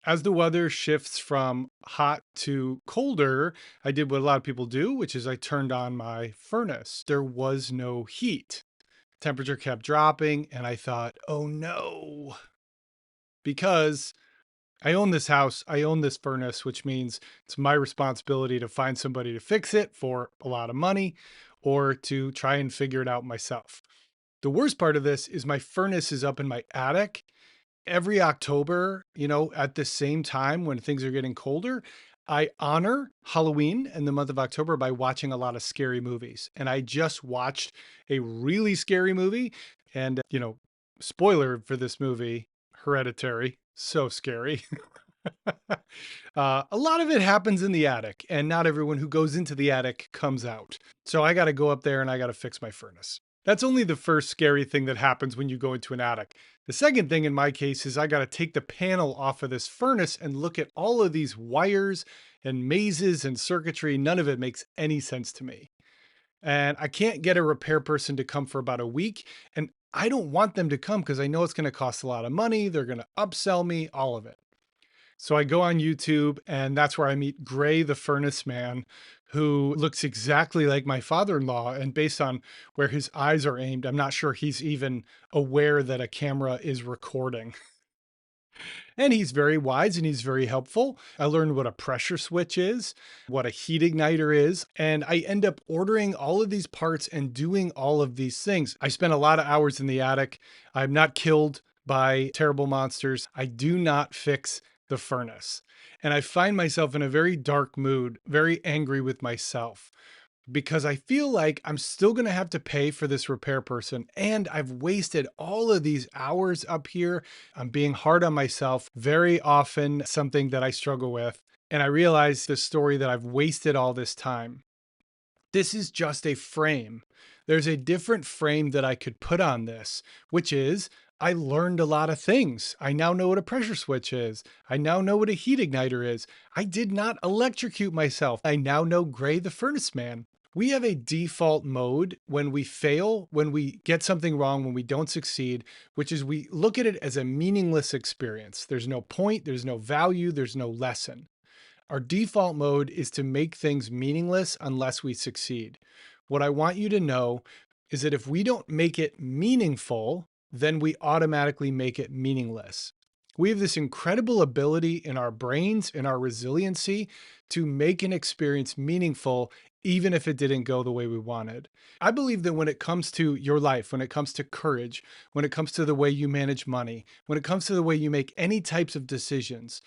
As the weather shifts from hot to colder, I did what a lot of people do, which is I turned on my furnace. There was no heat. Temperature kept dropping, and I thought, oh no, because I own this house, I own this furnace, which means it's my responsibility to find somebody to fix it for a lot of money or to try and figure it out myself. The worst part of this is my furnace is up in my attic. Every October, at the same time when things are getting colder, I honor Halloween in the month of October by watching a lot of scary movies. And I just watched a really scary movie. And, spoiler for this movie, Hereditary, so scary. A lot of it happens in the attic, and not everyone who goes into the attic comes out. So I got to go up there and I got to fix my furnace. That's only the first scary thing that happens when you go into an attic. The second thing in my case is I got to take the panel off of this furnace and look at all of these wires and mazes and circuitry. None of it makes any sense to me. And I can't get a repair person to come for about a week. And I don't want them to come because I know it's going to cost a lot of money. They're going to upsell me, all of it. So I go on YouTube, and that's where I meet Gray the Furnace Man, who looks exactly like my father-in-law. And based on where his eyes are aimed, I'm not sure he's even aware that a camera is recording. And he's very wise and he's very helpful. I learned what a pressure switch is, what a heat igniter is, and I end up ordering all of these parts and doing all of these things. I spent a lot of hours in the attic. I'm not killed by terrible monsters. I do not fix the furnace. And I find myself in a very dark mood, very angry with myself because I feel like I'm still going to have to pay for this repair person. And I've wasted all of these hours up here. I'm being hard on myself, very often something that I struggle with. And I realize the story that I've wasted all this time. This is just a frame. There's a different frame that I could put on this, which is I learned a lot of things. I now know what a pressure switch is. I now know what a heat igniter is. I did not electrocute myself. I now know Gray the Furnace Man. We have a default mode when we fail, when we get something wrong, when we don't succeed, which is we look at it as a meaningless experience. There's no point, there's no value, there's no lesson. Our default mode is to make things meaningless unless we succeed. What I want you to know is that if we don't make it meaningful, then we automatically make it meaningless. We have this incredible ability in our brains, in our resiliency, to make an experience meaningful, even if it didn't go the way we wanted. I believe that when it comes to your life, when it comes to courage, when it comes to the way you manage money, when it comes to the way you make any types of decisions,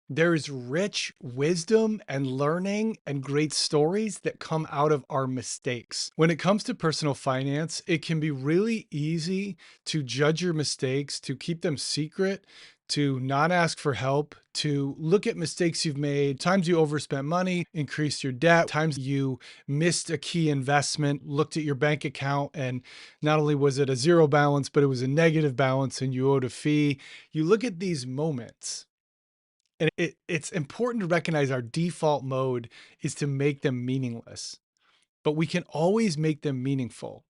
there is rich wisdom and learning and great stories that come out of our mistakes. When it comes to personal finance, it can be really easy to judge your mistakes, to keep them secret, to not ask for help, to look at mistakes you've made, times you overspent money, increased your debt, times you missed a key investment, looked at your bank account, and not only was it a zero balance, but it was a negative balance and you owed a fee. You look at these moments and it's important to recognize our default mode is to make them meaningless, but we can always make them meaningful.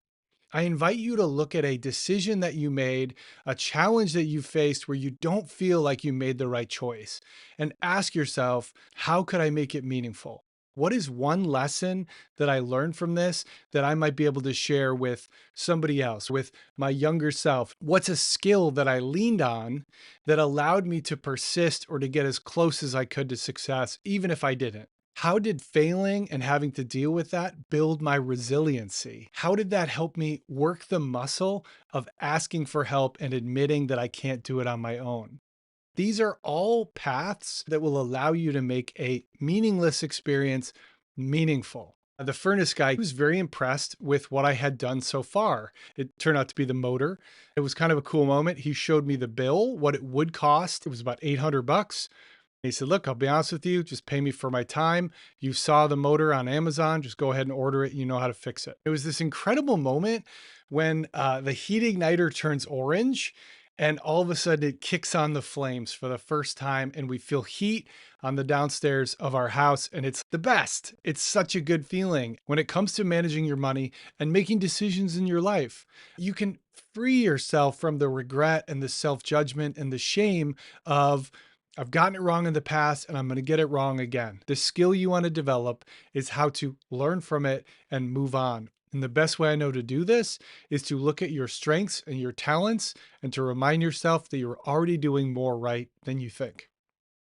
I invite you to look at a decision that you made, a challenge that you faced where you don't feel like you made the right choice, and ask yourself, how could I make it meaningful? What is one lesson that I learned from this that I might be able to share with somebody else, with my younger self? What's a skill that I leaned on that allowed me to persist or to get as close as I could to success, even if I didn't? How did failing and having to deal with that build my resiliency? How did that help me work the muscle of asking for help and admitting that I can't do it on my own? These are all paths that will allow you to make a meaningless experience meaningful. The furnace guy was very impressed with what I had done so far. It turned out to be the motor. It was kind of a cool moment. He showed me the bill, what it would cost. It was about 800 bucks. He said, look, I'll be honest with you, just pay me for my time. You saw the motor on Amazon, just go ahead and order it. You know how to fix it. It was this incredible moment when the heat igniter turns orange and all of a sudden it kicks on the flames for the first time and we feel heat on the downstairs of our house and it's the best. It's such a good feeling when it comes to managing your money and making decisions in your life. You can free yourself from the regret and the self-judgment and the shame of I've gotten it wrong in the past and I'm going to get it wrong again. The skill you want to develop is how to learn from it and move on. And the best way I know to do this is to look at your strengths and your talents and to remind yourself that you're already doing more right than you think.